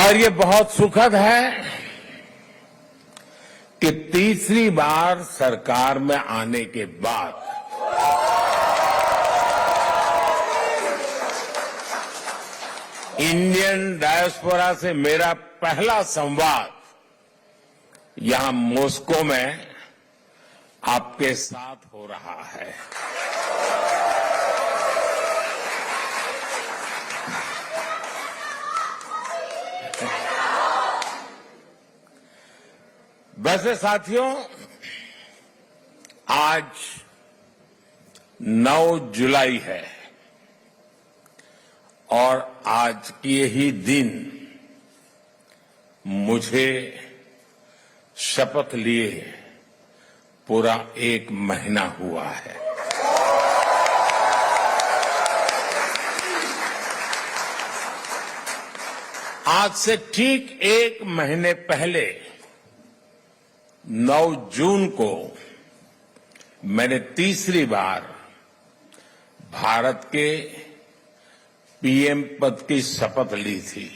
और ये बहुत सुखद है कि तीसरी बार सरकार में आने के बाद इंडियन डायस्पोरा से मेरा पहला संवाद यहां मॉस्को में आपके साथ हो रहा है। वैसे साथियों, आज 9 जुलाई है और आज के ही दिन मुझे शपथ लिए पूरा 1 महीना हुआ है। आज से ठीक 1 महीने पहले 9 जून को मैंने तीसरी बार भारत के पीएम पद की शपथ ली थी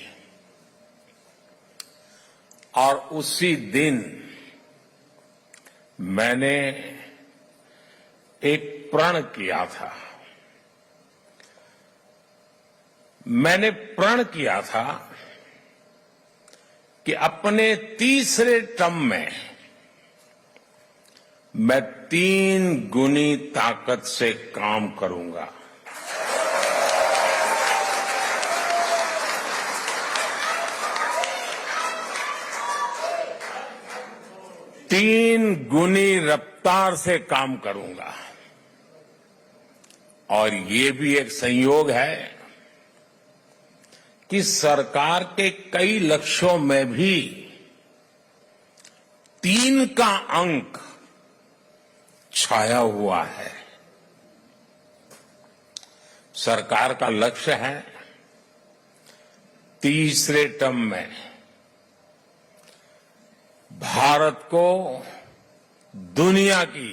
और उसी दिन मैंने एक प्रण किया था। मैंने प्रण किया था कि अपने तीसरे टर्म में मैं 3 गुनी ताकत से काम करूंगा। तीन गुनी रफ्तार से काम करूंगा। और ये भी एक संयोग है कि सरकार के कई लक्ष्यों में भी 3 का अंक छाया हुआ है। सरकार का लक्ष्य है तीसरे टर्म में भारत को दुनिया की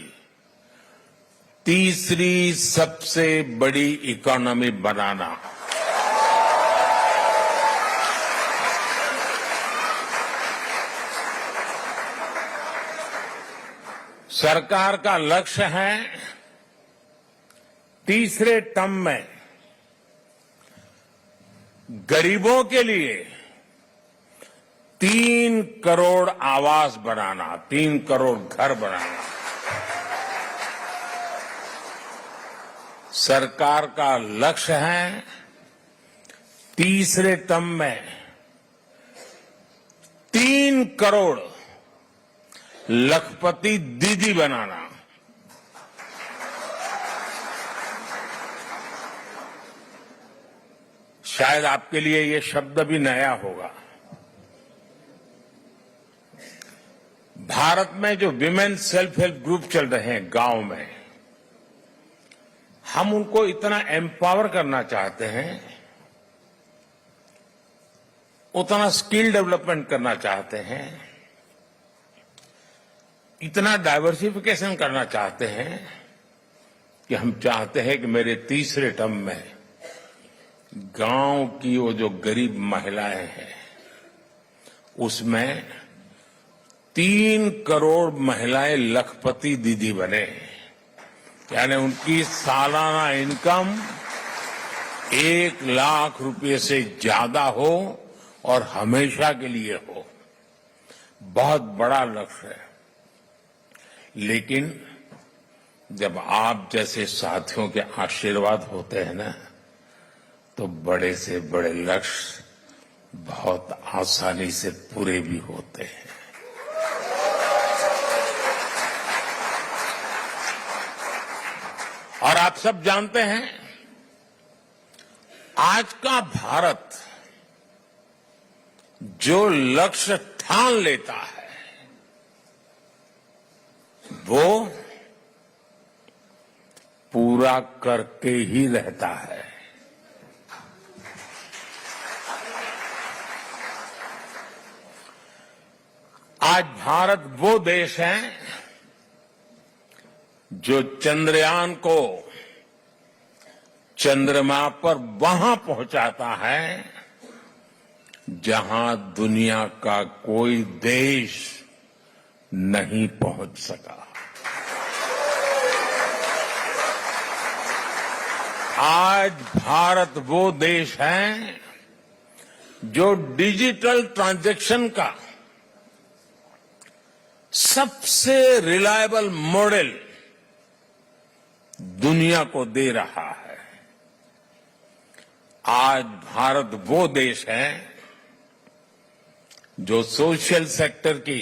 तीसरी सबसे बड़ी इकोनॉमी बनाना। सरकार का लक्ष्य है तीसरे टर्म में गरीबों के लिए 3 करोड़ आवास बनाना, 3 करोड़ घर बनाना। सरकार का लक्ष्य है तीसरे टर्म में 3 करोड़ लखपति दीदी बनाना। शायद आपके लिए ये शब्द भी नया होगा। भारत में जो विमेन सेल्फ हेल्प ग्रुप चल रहे हैं गांव में, हम उनको इतना एम्पावर करना चाहते हैं, उतना स्किल डेवलपमेंट करना चाहते हैं, इतना डाइवर्सिफिकेशन करना चाहते हैं कि हम चाहते हैं कि मेरे तीसरे टर्म में गांव की वो जो गरीब महिलाएं हैं उसमें 3 करोड़ महिलाएं लखपति दीदी बने। यानी उनकी सालाना इनकम 1 लाख रुपए से ज्यादा हो और हमेशा के लिए हो। बहुत बड़ा लक्ष्य है। लेकिन जब आप जैसे साथियों के आशीर्वाद होते हैं ना, तो बड़े से बड़े लक्ष्य बहुत आसानी से पूरे भी होते हैं। और आप सब जानते हैं, आज का भारत जो लक्ष्य ठान लेता है वो पूरा करके ही रहता है। आज भारत वो देश है जो चंद्रयान को चंद्रमा पर वहां पहुंचाता है जहां दुनिया का कोई देश नहीं पहुंच सका। आज भारत वो देश है जो डिजिटल ट्रांजैक्शन का सबसे रिलायबल मॉडल दुनिया को दे रहा है। आज भारत वो देश है जो सोशल सेक्टर की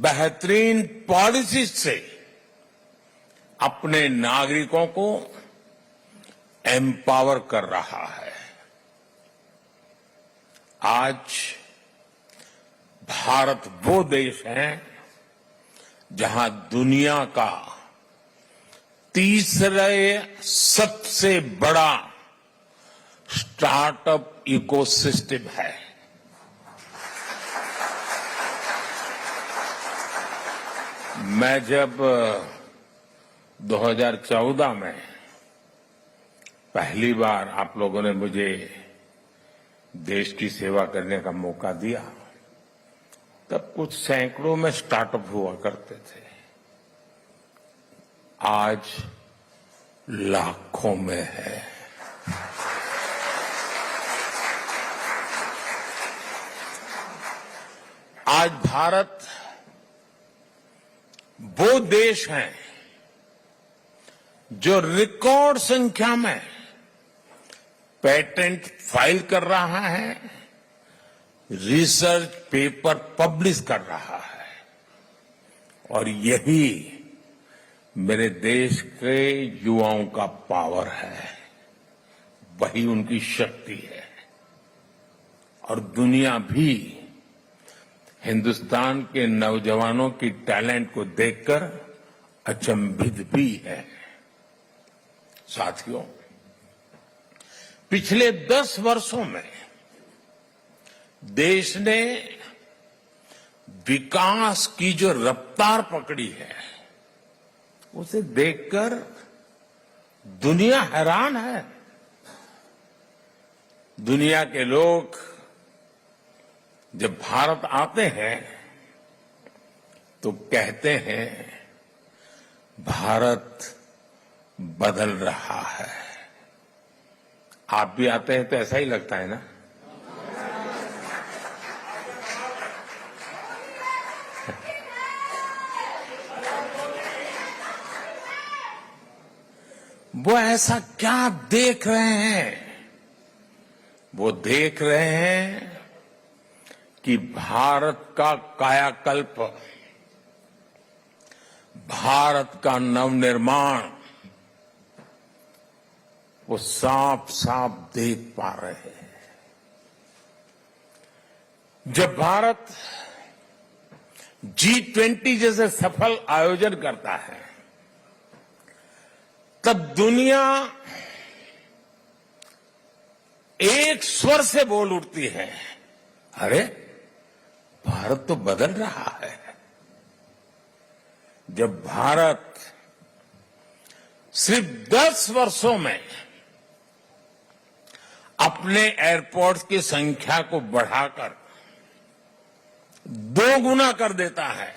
बेहतरीन पॉलिसी से अपने नागरिकों को एम्पावर कर रहा है। आज भारत वो देश है जहां दुनिया का तीसरे सबसे बड़ा स्टार्टअप इकोसिस्टम है। मैं जब 2014 में पहली बार आप लोगों ने मुझे देश की सेवा करने का मौका दिया, तब कुछ सैकड़ों में स्टार्टअप हुआ करते थे। आज लाखों में है। आज भारत वो देश है जो रिकॉर्ड संख्या में पेटेंट फाइल कर रहा है, रिसर्च पेपर पब्लिश कर रहा है, और यही मेरे देश के युवाओं का पावर है, वही उनकी शक्ति है। और दुनिया भी हिंदुस्तान के नौजवानों की टैलेंट को देखकर अचंभित भी है। साथियों, पिछले 10 वर्षों में देश ने विकास की जो रफ्तार पकड़ी है, उसे देखकर दुनिया हैरान है। दुनिया के लोग जब भारत आते हैं तो कहते हैं भारत बदल रहा है। आप भी आते हैं तो ऐसा ही लगता है ना? वो ऐसा क्या देख रहे हैं? वो देख रहे हैं कि भारत का कायाकल्प, भारत का नवनिर्माण वो साफ साफ देख पा रहे हैं। जब भारत G20 जैसे सफल आयोजन करता है, तब दुनिया एक स्वर से बोल उठती है, अरे भारत तो बदल रहा है। जब भारत सिर्फ 10 वर्षों में अपने एयरपोर्ट्स की संख्या को बढ़ाकर 2 गुना कर देता है,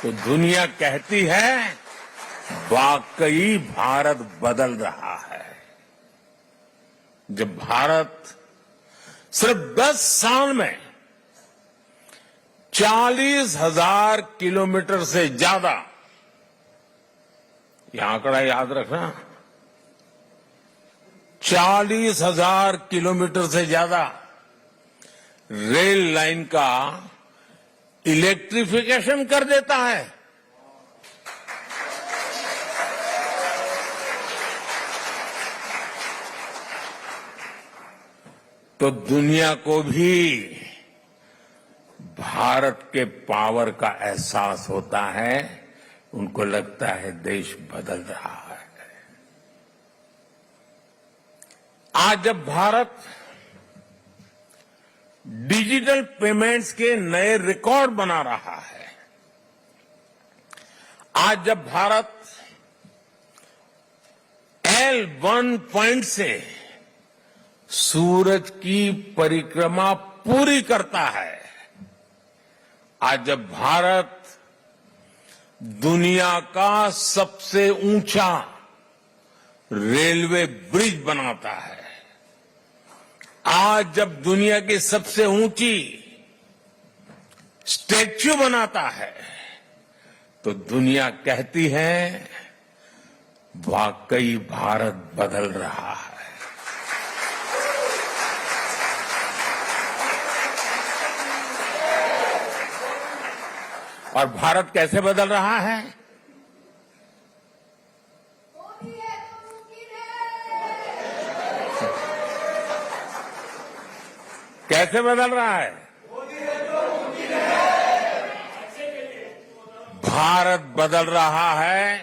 तो दुनिया कहती है वाकई भारत बदल रहा है। जब भारत सिर्फ 10 साल में 40,000 किलोमीटर से ज्यादा, यह आंकड़ा याद रखना, 40,000 किलोमीटर से ज्यादा रेल लाइन का इलेक्ट्रिफिकेशन कर देता है, तो दुनिया को भी भारत के पावर का एहसास होता है। उनको लगता है देश बदल रहा है। आज जब भारत डिजिटल पेमेंट्स के नए रिकॉर्ड बना रहा है, आज जब भारत L1 पॉइंट से सूरज की परिक्रमा पूरी करता है। आज जब भारत दुनिया का सबसे ऊंचा रेलवे ब्रिज बनाता है, आज जब दुनिया की सबसे ऊंची स्टैच्यू बनाता है, तो दुनिया कहती है वाकई भारत बदल रहा है। और भारत कैसे बदल रहा है? कैसे बदल रहा है? भारत बदल रहा है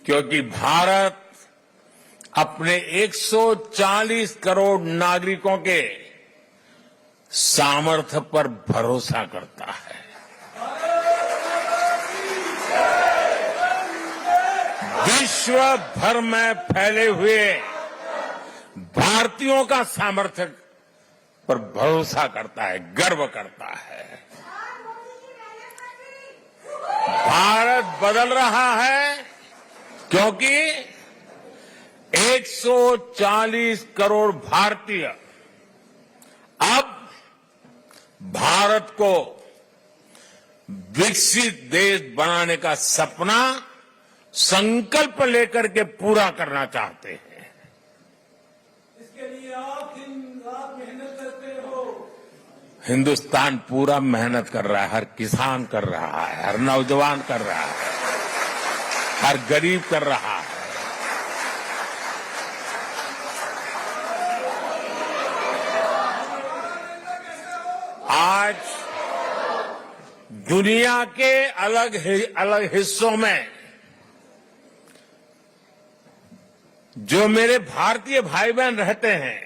क्योंकि भारत अपने 140 करोड़ नागरिकों के सामर्थ्य पर भरोसा करता है। विश्व भर में फैले हुए भारतीयों का सामर्थ्य पर भरोसा करता है, गर्व करता है। भारत बदल रहा है क्योंकि 140 करोड़ भारतीय अब भारत को विकसित देश बनाने का सपना संकल्प लेकर के पूरा करना चाहते हैं। इसके लिए आप दिन रात मेहनत करते हो। हिंदुस्तान पूरा मेहनत कर रहा है, हर किसान कर रहा है, हर नौजवान कर रहा है, हर गरीब कर रहा है। आज दुनिया के अलग हिस्सों में जो मेरे भारतीय भाई बहन रहते हैं,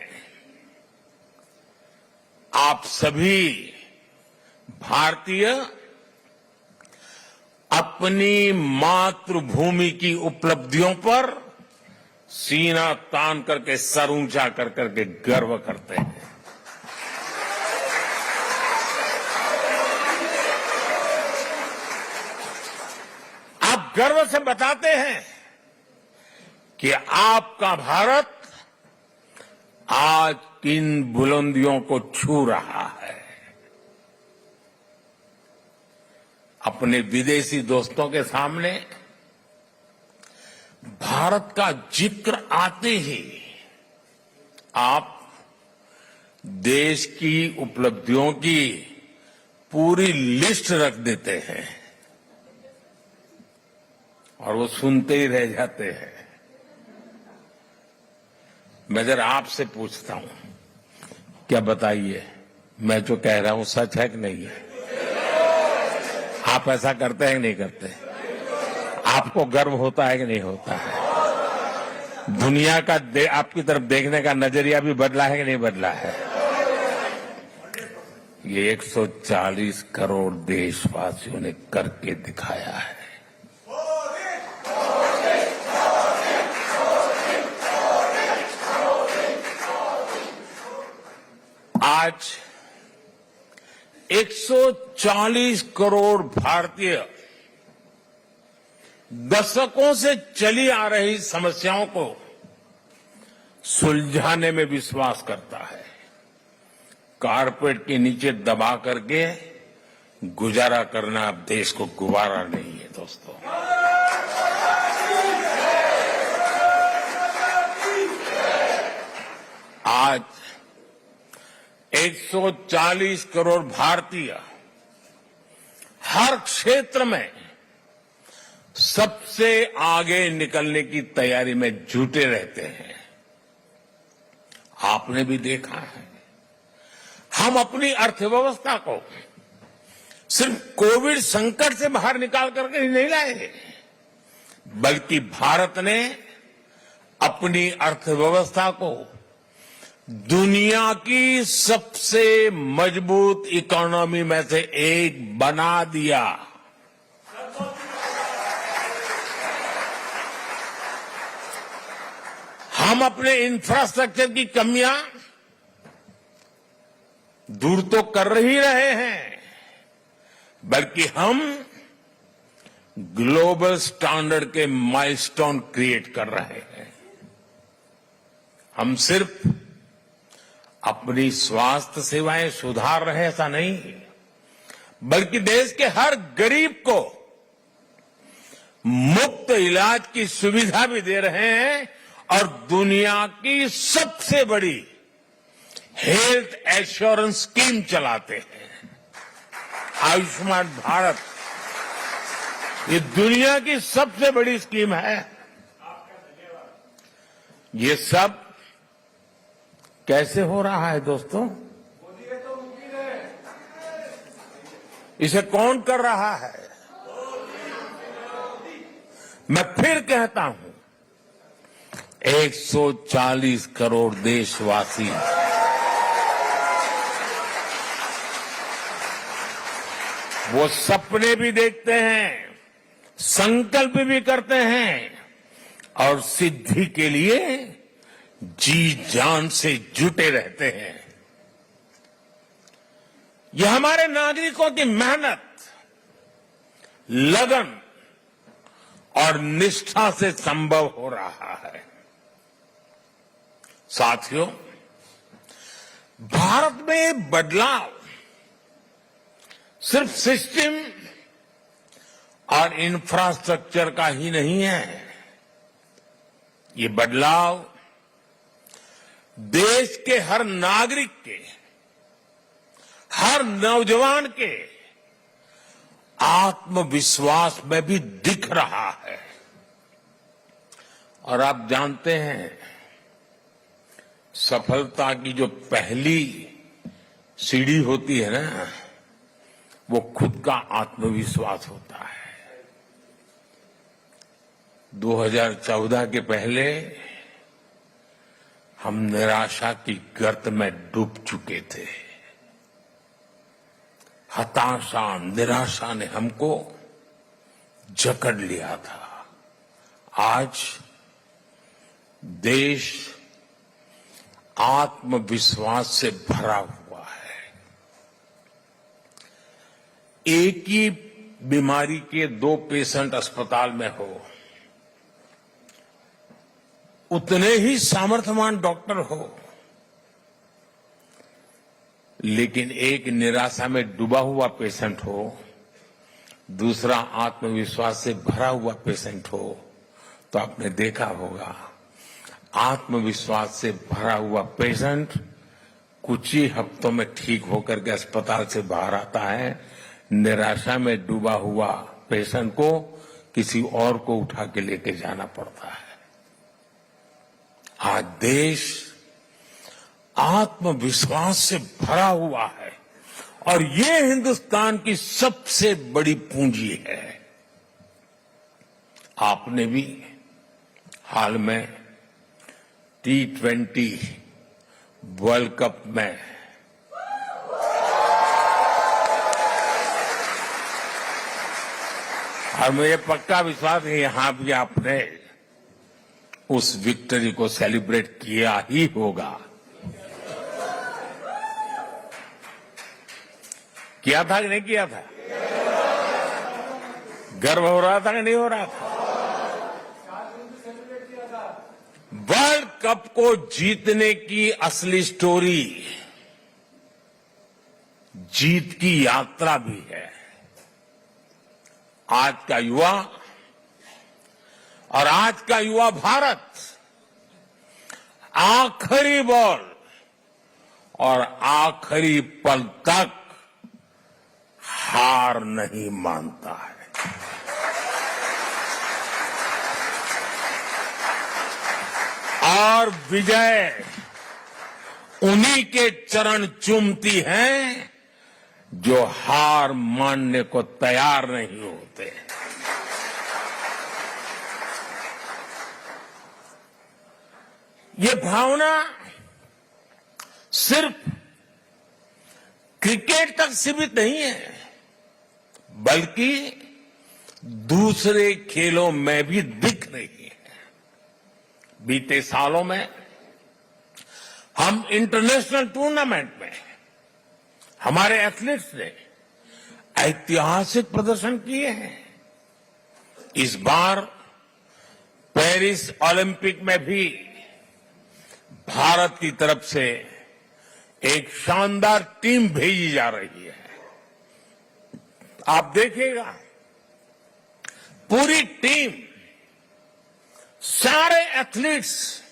आप सभी भारतीय अपनी मातृभूमि की उपलब्धियों पर सीना तान करके, सर ऊंचा कर करके गर्व करते हैं। आप गर्व से बताते हैं कि आपका भारत आज किन बुलंदियों को छू रहा है। अपने विदेशी दोस्तों के सामने भारत का जिक्र आते ही आप देश की उपलब्धियों की पूरी लिस्ट रख देते हैं और वो सुनते ही रह जाते हैं। मैं जरा आपसे पूछता हूं, क्या बताइए, मैं जो कह रहा हूं सच है कि नहीं है? आप ऐसा करते हैं कि नहीं करते? आपको गर्व होता है कि नहीं होता है? दुनिया का आपकी तरफ देखने का नजरिया भी बदला है कि नहीं बदला है? ये 140 करोड़ देशवासियों ने करके दिखाया है। आज 140 करोड़ भारतीय दशकों से चली आ रही समस्याओं को सुलझाने में विश्वास करता है। कारपेट के नीचे दबा करके गुजारा करना अब देश को गुवारा नहीं है दोस्तों। आज 140 करोड़ भारतीय हर क्षेत्र में सबसे आगे निकलने की तैयारी में जुटे रहते हैं। आपने भी देखा है, हम अपनी अर्थव्यवस्था को सिर्फ कोविड संकट से बाहर निकाल करके ही नहीं लाए, बल्कि भारत ने अपनी अर्थव्यवस्था को दुनिया की सबसे मजबूत इकोनॉमी में से एक बना दिया। हम अपने इंफ्रास्ट्रक्चर की कमियां दूर तो कर ही रहे हैं, बल्कि हम ग्लोबल स्टैंडर्ड के माइलस्टोन क्रिएट कर रहे हैं। हम सिर्फ अपनी स्वास्थ्य सेवाएं सुधार रहे ऐसा नहीं, बल्कि देश के हर गरीब को मुफ्त इलाज की सुविधा भी दे रहे हैं और दुनिया की सबसे बड़ी हेल्थ एश्योरेंस स्कीम चलाते हैं। आयुष्मान भारत ये दुनिया की सबसे बड़ी स्कीम है। ये सब कैसे हो रहा है दोस्तों? इसे कौन कर रहा है? मैं फिर कहता हूं, 140 करोड़ देशवासी वो सपने भी देखते हैं, संकल्प भी करते हैं और सिद्धि के लिए जी जान से जुटे रहते हैं। यह हमारे नागरिकों की मेहनत, लगन और निष्ठा से संभव हो रहा है। साथियों, भारत में बदलाव सिर्फ सिस्टम और इंफ्रास्ट्रक्चर का ही नहीं है। ये बदलाव देश के हर नागरिक के, हर नौजवान के आत्मविश्वास में भी दिख रहा है। और आप जानते हैं, सफलता की जो पहली सीढ़ी होती है ना, वो खुद का आत्मविश्वास होता है। 2014 के पहले हम निराशा की गर्त में डूब चुके थे। हताशा, निराशा ने हमको जकड़ लिया था। आज देश आत्मविश्वास से भरा हुआ है। एक ही बीमारी के 2 पेशेंट अस्पताल में हो, उतने ही सामर्थ्यवान डॉक्टर हो, लेकिन एक निराशा में डूबा हुआ पेशेंट हो, दूसरा आत्मविश्वास से भरा हुआ पेशेंट हो, तो आपने देखा होगा आत्मविश्वास से भरा हुआ पेशेंट कुछ ही हफ्तों में ठीक होकर के अस्पताल से बाहर आता है। निराशा में डूबा हुआ पेशेंट को किसी और को उठा के लेके जाना पड़ता है। आज देश आत्मविश्वास से भरा हुआ है और ये हिंदुस्तान की सबसे बड़ी पूंजी है। आपने भी हाल में T20 वर्ल्ड कप में और मुझे पक्का विश्वास है यहां भी आपने उस विक्ट्री को सेलिब्रेट किया ही होगा। किया था कि नहीं किया था? गर्व हो रहा था कि नहीं हो रहा था? वर्ल्ड कप को जीतने की असली स्टोरी जीत की यात्रा भी है। आज का युवा और आज का युवा भारत आखिरी बॉल और आखिरी पल तक हार नहीं मानता है। और विजय उन्हीं के चरण चूमती हैं जो हार मानने को तैयार नहीं होते। ये भावना सिर्फ क्रिकेट तक सीमित नहीं है, बल्कि दूसरे खेलों में भी दिख रही है। बीते सालों में हम इंटरनेशनल टूर्नामेंट में हमारे एथलीट्स ने ऐतिहासिक प्रदर्शन किए हैं। इस बार पेरिस ओलंपिक में भी भारत की तरफ से एक शानदार टीम भेजी जा रही है। आप देखिएगा, पूरी टीम, सारे एथलीट्स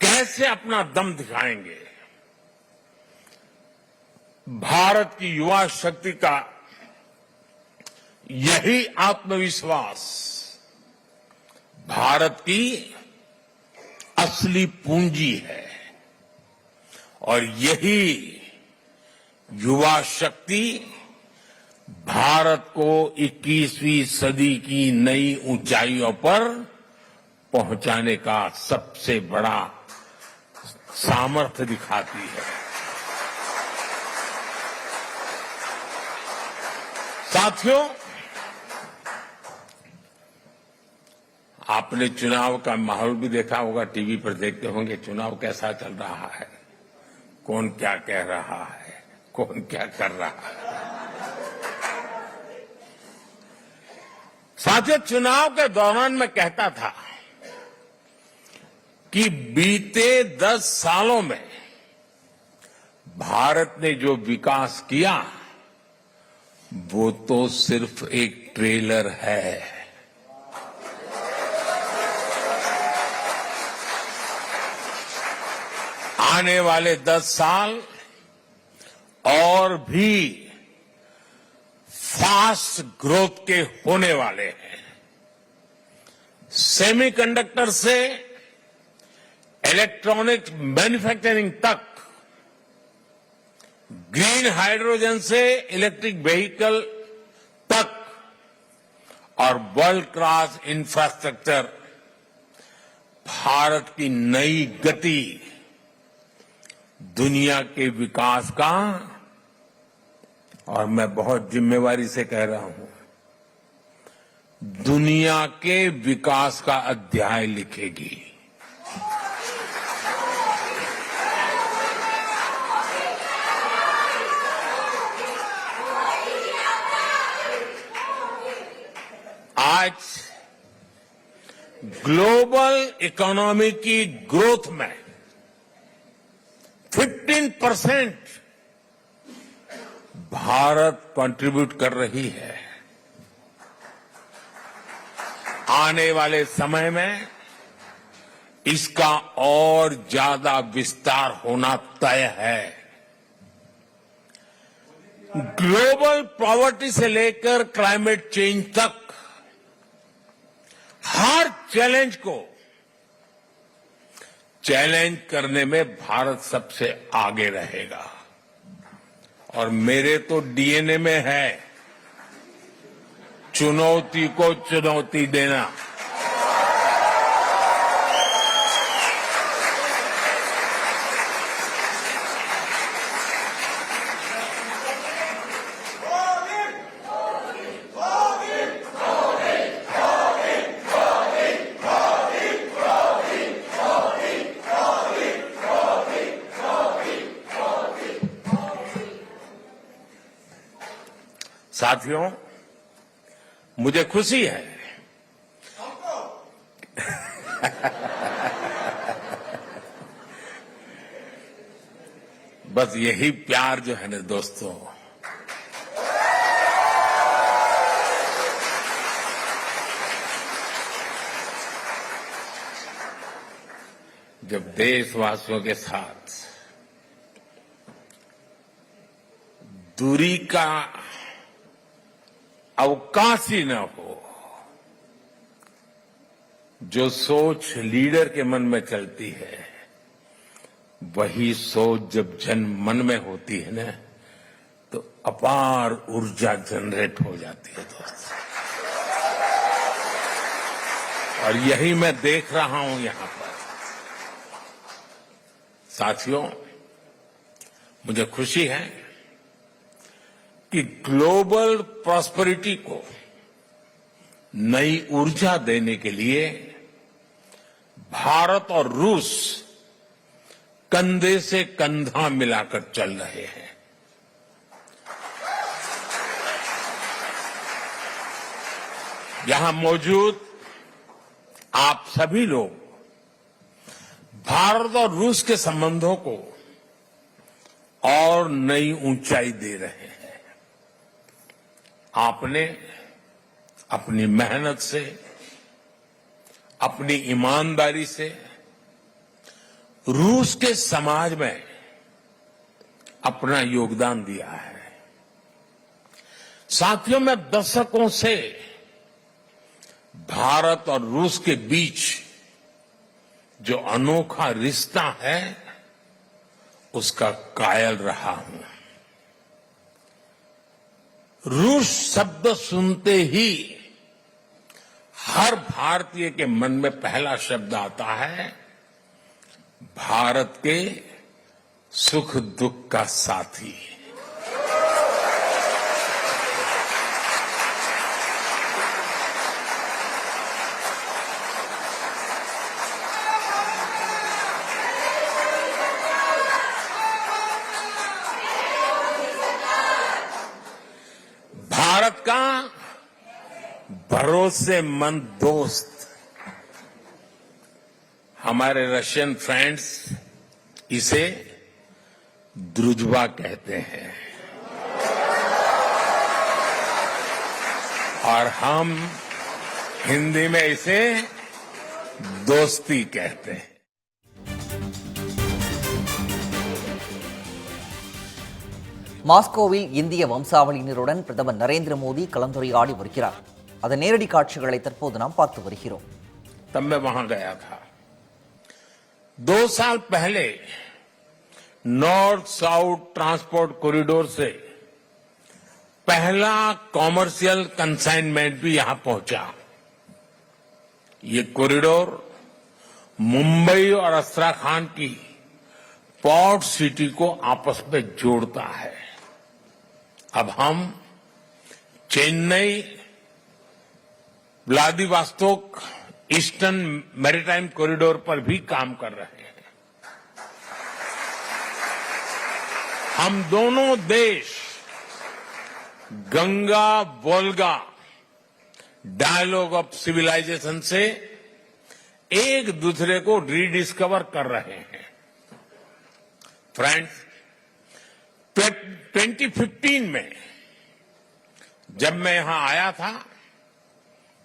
कैसे अपना दम दिखाएंगे। भारत की युवा शक्ति का यही आत्मविश्वास भारत की असली पूंजी है और यही युवा शक्ति भारत को 21वीं सदी की नई ऊंचाइयों पर पहुंचाने का सबसे बड़ा सामर्थ्य दिखाती है। साथियों, आपने चुनाव का माहौल भी देखा होगा, टीवी पर देखते होंगे चुनाव कैसा चल रहा है, कौन क्या कह रहा है, कौन क्या कर रहा है। साथियों, चुनाव के दौरान मैं कहता था कि बीते 10 सालों में भारत ने जो विकास किया वो तो सिर्फ एक ट्रेलर है। आने वाले 10 साल और भी फास्ट ग्रोथ के होने वाले हैं। सेमीकंडक्टर से इलेक्ट्रॉनिक्स मैन्युफैक्चरिंग तक, ग्रीन हाइड्रोजन से इलेक्ट्रिक व्हीकल तक और वर्ल्ड क्लास इंफ्रास्ट्रक्चर, भारत की नई गति दुनिया के विकास का, और मैं बहुत जिम्मेवारी से कह रहा हूं, दुनिया के विकास का अध्याय लिखेगी। आज ग्लोबल इकोनॉमी की ग्रोथ में 15% भारत कंट्रीब्यूट कर रही है। आने वाले समय में इसका और ज्यादा विस्तार होना तय है। ग्लोबल पॉवर्टी से लेकर क्लाइमेट चेंज तक हर चैलेंज को चैलेंज करने में भारत सबसे आगे रहेगा और मेरे तो डीएनए में है चुनौती को चुनौती देना। साथियों, मुझे खुशी है बस यही प्यार जो है ना दोस्तों, जब देशवासियों के साथ दूरी का अवकाश ही न हो, जो सोच लीडर के मन में चलती है वही सोच जब जन मन में होती है ना तो अपार ऊर्जा जनरेट हो जाती है दोस्तों। और यही मैं देख रहा हूं यहां पर। साथियों, मुझे खुशी है कि ग्लोबल प्रॉस्पेरिटी को नई ऊर्जा देने के लिए भारत और रूस कंधे से कंधा मिलाकर चल रहे हैं। यहां मौजूद आप सभी लोग भारत और रूस के संबंधों को और नई ऊंचाई दे रहे हैं। आपने अपनी मेहनत से, अपनी ईमानदारी से रूस के समाज में अपना योगदान दिया है। साथियों, मैं दशकों से भारत और रूस के बीच जो अनोखा रिश्ता है उसका कायल रहा हूं। रूस शब्द सुनते ही हर भारतीय के मन में पहला शब्द आता है भारत के सुख दुख का साथी। भारत का भरोसेमंद दोस्त हमारे रशियन फ्रेंड्स इसे द्रुजबा कहते हैं और हम हिंदी में इसे दोस्ती कहते हैं। மாஸ்கோவில் இந்திய வம்சாவளியினருடன் பிரதமர் நரேந்திர மோடி கலந்துரையாடி வருகிறார். அதன் நேரடி காட்சிகளை தற்போது நாம் பார்த்து வருகிறோம். तब मैं वहां गया था। 2 साल पहले नॉर्थ साउथ ट्रांसपोर्ट कॉरिडोर से पहला कॉमर्शियल कंसाइनमेंट भी यहां पहुंचा। ये कॉरिडोर मुंबई और अस्ट्राखान की पोर्ट सिटी को आपस में जोड़ता है। अब हम Chennai, Vladivostok eastern maritime corridor पर भी काम कर रहे हैं। हम दोनों देश Ganga Volga dialogue of civilisation से एक दूसरे को रीडिस्कवर कर रहे हैं। फ्रेंड्स, 2015 में जब मैं यहां आया था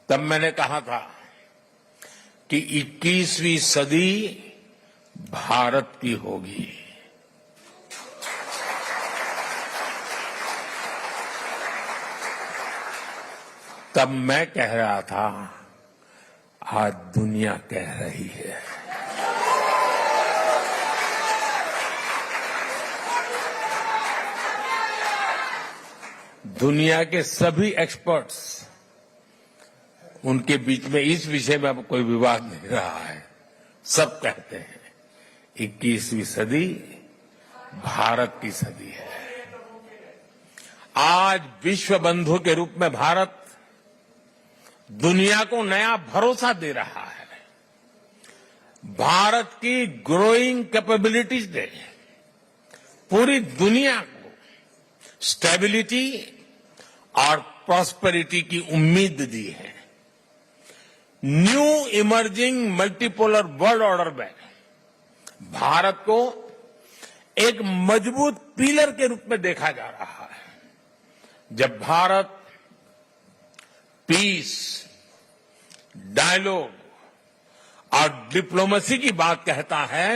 तब मैंने कहा था कि 21वीं सदी भारत की होगी। तब मैं कह रहा था, आज दुनिया कह रही है। दुनिया के सभी एक्सपर्ट्स, उनके बीच में इस विषय में अब कोई विवाद नहीं रहा है। सब कहते हैं 21वीं सदी भारत की सदी है। आज विश्व बंधु के रूप में भारत दुनिया को नया भरोसा दे रहा है। भारत की ग्रोइंग कैपेबिलिटीज ने पूरी दुनिया को स्टेबिलिटी और प्रॉस्पेरिटी की उम्मीद दी है। New emerging multipolar world order में भारत को एक मजबूत पिलर के रूप में देखा जा रहा है। जब भारत पीस, डायलॉग और डिप्लोमेसी की बात कहता है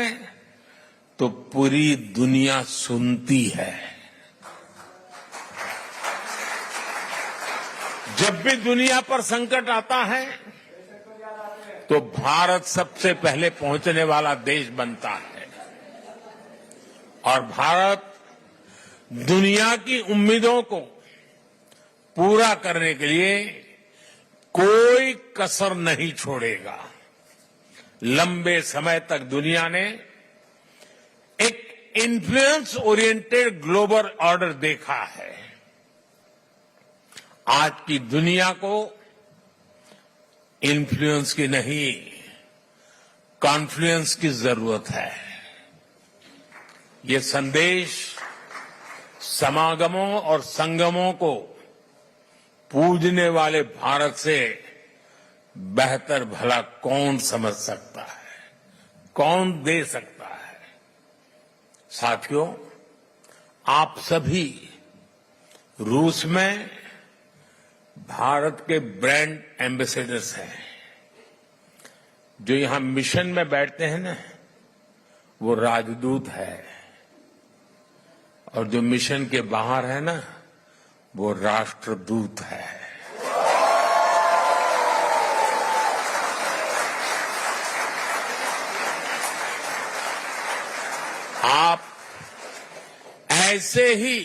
तो पूरी दुनिया सुनती है। जब भी दुनिया पर संकट आता है तो भारत सबसे पहले पहुंचने वाला देश बनता है और भारत दुनिया की उम्मीदों को पूरा करने के लिए कोई कसर नहीं छोड़ेगा। लंबे समय तक दुनिया ने एक इन्फ्लुएंस ओरिएंटेड ग्लोबल ऑर्डर देखा है। आज की दुनिया को इन्फ्लुएंस की नहीं, कॉन्फ्लुएंस की जरूरत है। ये संदेश समागमों और संगमों को पूजने वाले भारत से बेहतर भला कौन समझ सकता है, कौन दे सकता है। साथियों, आप सभी रूस में भारत के ब्रांड एम्बेसडर्स हैं। जो यहां मिशन में बैठते हैं ना, वो राजदूत है, और जो मिशन के बाहर है ना, वो राष्ट्रदूत है। आप ऐसे ही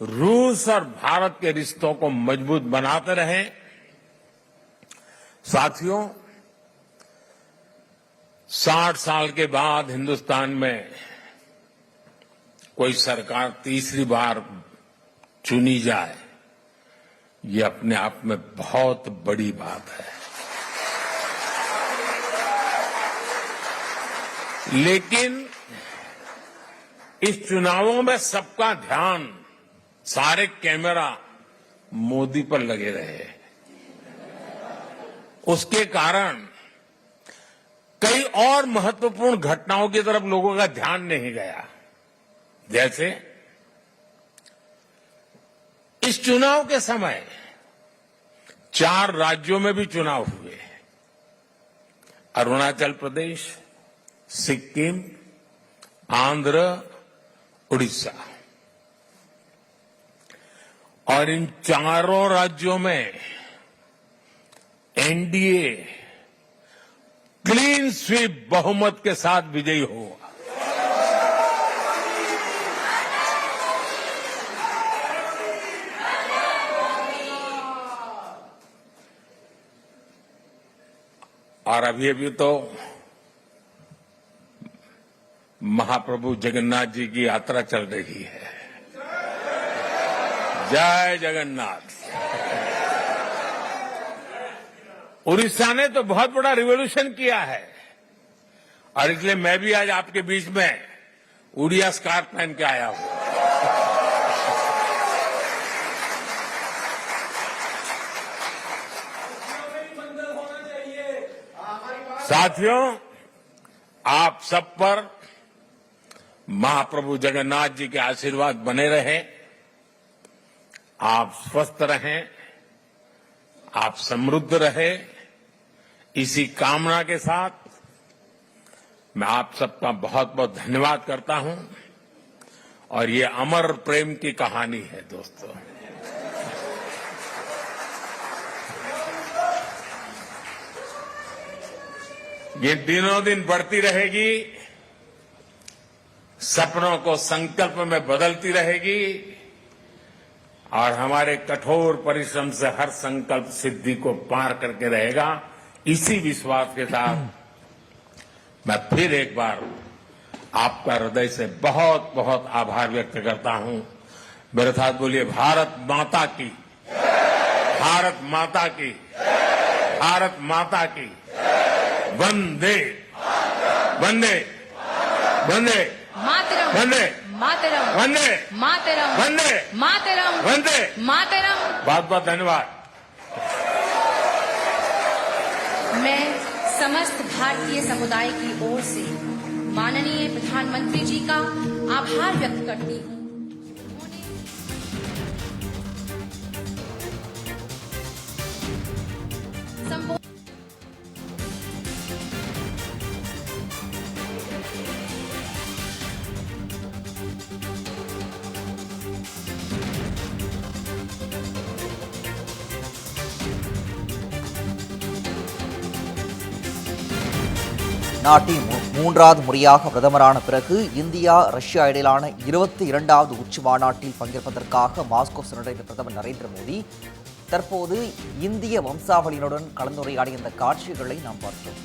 रूस और भारत के रिश्तों को मजबूत बनाते रहें। साथियों, 60 साल के बाद हिंदुस्तान में कोई सरकार तीसरी बार चुनी जाए, ये अपने आप में बहुत बड़ी बात है। लेकिन इस चुनावों में सबका ध्यान, सारे कैमरा मोदी पर लगे रहे। उसके कारण कई और महत्वपूर्ण घटनाओं की तरफ लोगों का ध्यान नहीं गया। जैसे इस चुनाव के समय 4 राज्यों में भी चुनाव हुए। अरुणाचल प्रदेश, सिक्किम, आंध्र, उड़ीसा। और इन चारों राज्यों में एनडीए क्लीन स्वीप बहुमत के साथ विजयी हुआ। और अभी तो महाप्रभु जगन्नाथ जी की यात्रा चल रही है। जय जगन्नाथ। उड़ीसा ने तो बहुत बड़ा रिवॉल्यूशन किया है, और इसलिए मैं भी आज आपके बीच में उड़िया स्कार्फ पहन के आया हूं। साथियों, आप सब पर महाप्रभु जगन्नाथ जी के आशीर्वाद बने रहे। आप स्वस्थ रहें, आप समृद्ध रहे। इसी कामना के साथ मैं आप सबका बहुत बहुत धन्यवाद करता हूं। और ये अमर प्रेम की कहानी है दोस्तों। ये दिनों दिन बढ़ती रहेगी, सपनों को संकल्प में बदलती रहेगी, और हमारे कठोर परिश्रम से हर संकल्प सिद्धि को पार करके रहेगा। इसी विश्वास के साथ मैं फिर एक बार आपका हृदय से बहुत बहुत आभार व्यक्त करता हूं। मेरे साथ बोलिए, भारत माता की, भारत माता की, भारत माता की। वंदे वंदे वंदे मातरम वंदे मातरम वंदे मातरम वंदे मातरम वंदे मातरम। बहुत बहुत धन्यवाद। मैं समस्त भारतीय समुदाय की ओर से माननीय प्रधानमंत्री जी का आभार व्यक्त करती हूँ। நாட்டின் மூன்றாவது முறையாக பிரதமரான பிறகு இந்தியா ரஷ்யா இடையிலான 22வது உச்சி மாநாட்டில் பங்கேற்பதற்காக மாஸ்கோ சென்றடைந்த பிரதமர் நரேந்திர மோடி தற்போது இந்திய வம்சாவளியினருடன் கலந்துரையாடிய இந்த காட்சிகளை நாம் பார்த்தோம்.